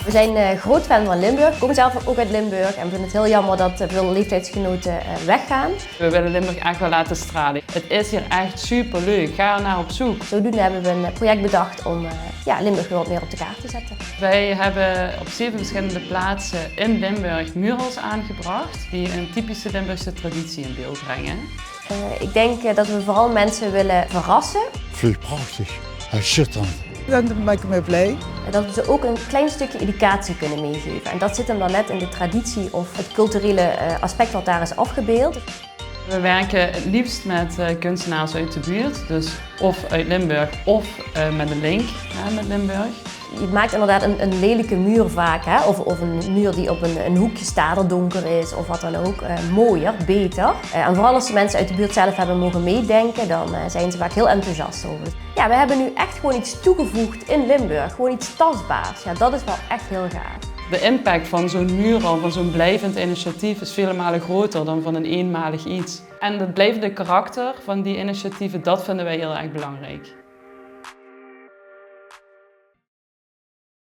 We zijn groot fan van Limburg. Ik kom zelf ook uit Limburg en we vinden het heel jammer dat veel leeftijdsgenoten weggaan. We willen Limburg echt wel laten stralen. Het is hier echt superleuk. Ga er naar op zoek. Zodoende hebben we een project bedacht om Limburg weer wat meer op de kaart te zetten. Wij hebben op 7 verschillende plaatsen in Limburg murals aangebracht die een typische Limburgse traditie in beeld brengen. Ik denk dat we vooral mensen willen verrassen. Vind ik prachtig. Schitterend. Dan maak ik me blij. Dat we ze ook een klein stukje educatie kunnen meegeven. En dat zit hem dan net in de traditie of het culturele aspect wat daar is afgebeeld. We werken het liefst met kunstenaars uit de buurt, dus of uit Limburg of met een link met Limburg. Je maakt inderdaad een lelijke muur vaak, hè? Of een muur die op een hoekje staat, dat donker is of wat dan ook. Mooier, beter. En vooral als de mensen uit de buurt zelf hebben mogen meedenken, dan zijn ze vaak heel enthousiast over. Ja, we hebben nu echt gewoon iets toegevoegd in Limburg, gewoon iets tastbaars. Ja, dat is wel echt heel gaaf. De impact van zo'n mural, van zo'n blijvend initiatief is vele malen groter dan van een eenmalig iets. En het blijvende karakter van die initiatieven, dat vinden wij heel erg belangrijk.